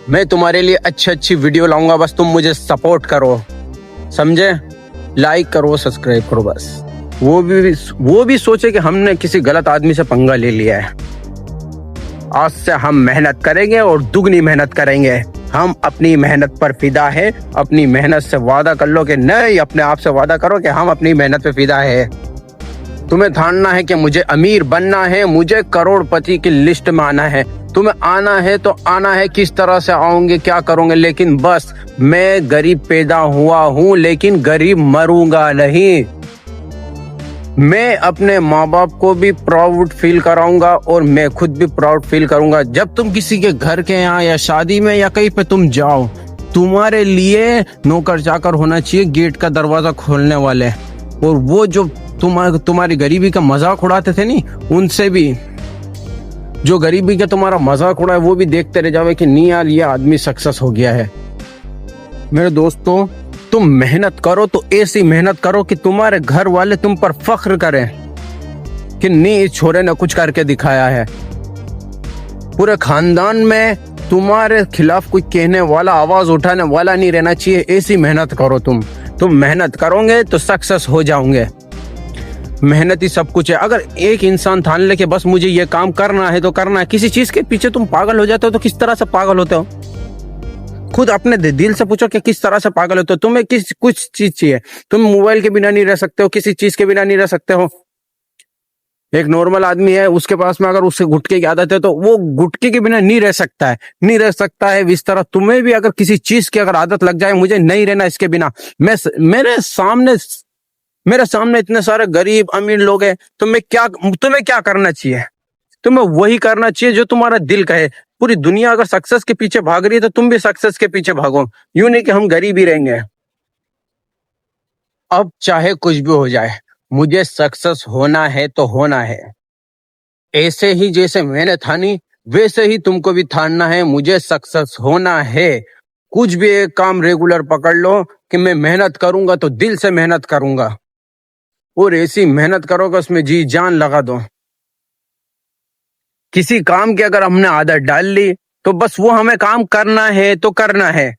मैं तुम्हारे लिए अच्छी अच्छी वीडियो लाऊंगा, बस तुम मुझे सपोर्ट करो, समझे? लाइक करो, सब्सक्राइब करो बस। वो भी सोचे कि हमने किसी गलत आदमी से पंगा ले लिया है। आज से हम मेहनत करेंगे और दुगनी मेहनत करेंगे। हम अपनी मेहनत पर फिदा है। अपनी मेहनत से वादा कर लो कि नहीं, अपने आप से वादा करो कि हम अपनी मेहनत पे फिदा है। तुम्हें ठानना है कि मुझे अमीर बनना है, मुझे करोड़पति की लिस्ट में आना है। तुम्हें आना है तो आना है, किस तरह से आओगे, क्या करोगे, लेकिन बस मैं गरीब पैदा हुआ हूँ, लेकिन गरीब मरूंगा नहीं। मैं अपने माँ बाप को भी प्राउड फील कराऊंगा और मैं खुद भी प्राउड फील करूंगा। जब तुम किसी के घर के यहाँ या शादी में या कहीं पे तुम जाओ, तुम्हारे लिए नौकर चाकर होना चाहिए, गेट का दरवाजा खोलने वाले। और वो जो तुम्हारी गरीबी का मजाक उड़ाते थे नी, उनसे भी जो गरीबी का तुम्हारा मजाक उड़ाए वो भी देखते रह जाओगे कि नहीं यार, ये आदमी सक्सेस हो गया है। मेरे दोस्तों, तुम मेहनत करो तो ऐसी मेहनत करो कि तुम्हारे घर वाले तुम पर फख्र करें कि नहीं, इस छोरे ने कुछ करके दिखाया है। पूरे खानदान में तुम्हारे खिलाफ कोई कहने वाला, आवाज उठाने वाला नहीं रहना चाहिए। ऐसी मेहनत करो तुम मेहनत करोगे तो सक्सेस हो जाओगे। मेहनत ही सब कुछ है। अगर एक इंसान ठान ले कि बस मुझे ये काम करना है तो करना है, किसी चीज के पीछे तुम पागल हो जाते हो तो किस तरह से पागल होते हो? खुद अपने दिल से पूछो कि किस तरह से पागल होते हो। तुम्हें कुछ चीज चाहिए, तुम मोबाइल के बिना नहीं रह सकते हो, किसी चीज के बिना नहीं रह सकते हो। एक नॉर्मल आदमी है, उसके पास में अगर उससे गुटखे की आदत है तो वो गुटखे के बिना नहीं रह सकता है। इस तरह तुम्हें भी अगर किसी चीज की अगर आदत लग जाए, मुझे नहीं रहना इसके बिना, मेरे सामने इतने सारे गरीब अमीर लोग हैं, तुम्हें क्या करना चाहिए? तुम्हें वही करना चाहिए जो तुम्हारा दिल कहे। पूरी दुनिया अगर सक्सेस के पीछे भाग रही है तो तुम भी सक्सेस के पीछे भागो। यूं नहीं कि हम गरीब ही रहेंगे। अब चाहे कुछ भी हो जाए, मुझे सक्सेस होना है तो होना है। ऐसे ही जैसे मैंने ठानी, वैसे ही तुमको भी ठानना है। मुझे सक्सेस होना है। कुछ भी एक काम रेगुलर पकड़ लो कि मैं मेहनत करूंगा तो दिल से मेहनत करूंगा, और ऐसी मेहनत करोगे उसमें जी जान लगा दो। किसी काम की अगर हमने आदत डाल ली तो बस वो हमें काम करना है तो करना है।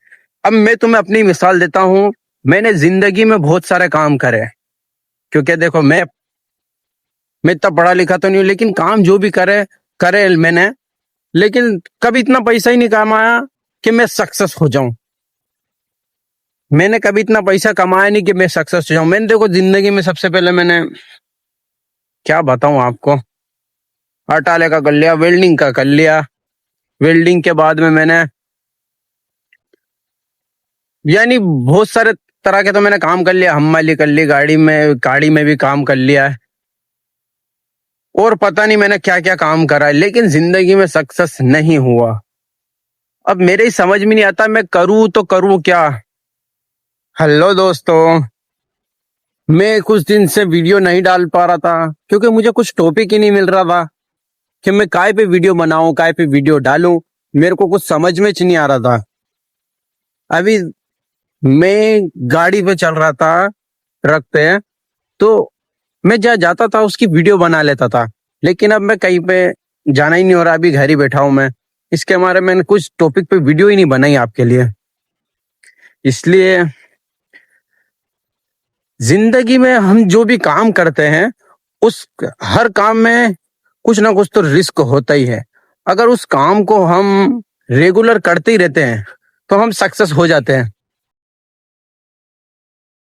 अब मैं तुम्हें अपनी मिसाल देता हूँ। मैंने जिंदगी में बहुत सारे काम करे, क्योंकि देखो मैं इतना पढ़ा लिखा तो नहीं हूँ, लेकिन काम जो भी करे मैंने, लेकिन कभी इतना पैसा ही नहीं कमाया कि मैं सक्सेस हो जाऊं। मैंने कभी इतना पैसा कमाया नहीं कि मैं सक्सेस हो जाऊं। मैंने देखो जिंदगी में सबसे पहले मैंने क्या बताऊं आपको, अटाले का कर लिया, वेल्डिंग का कर लिया। वेल्डिंग के बाद में मैंने यानी बहुत सारे तरह के तो मैंने काम कर लिया। हम्माली कर ली, गाड़ी में भी काम कर लिया है, और पता नहीं मैंने क्या क्या काम करा है, लेकिन जिंदगी में सक्सेस नहीं हुआ। अब मेरे ही समझ में नहीं आता मैं करूँ तो करूँ क्या। हेलो दोस्तों, मैं कुछ दिन से वीडियो नहीं डाल पा रहा था क्योंकि मुझे कुछ टॉपिक ही नहीं मिल रहा था कि मैं काय पे वीडियो बनाऊं, काय पे वीडियो डालूं। मेरे को कुछ समझ में नहीं आ रहा था। अभी मैं गाड़ी पे चल रहा था ट्रक पे, तो मैं जहाँ जाता था उसकी वीडियो बना लेता था, लेकिन अब मैं कहीं पे जाना ही नहीं हो रहा। अभी घर ही बैठा हूं मैं, इसके हमारे मैंने कुछ टॉपिक पे वीडियो ही नहीं बनाई आपके लिए। इसलिए जिंदगी में हम जो भी काम करते हैं, उस हर काम में कुछ ना कुछ तो रिस्क होता ही है। अगर उस काम को हम रेगुलर करते ही रहते हैं तो हम सक्सेस हो जाते हैं।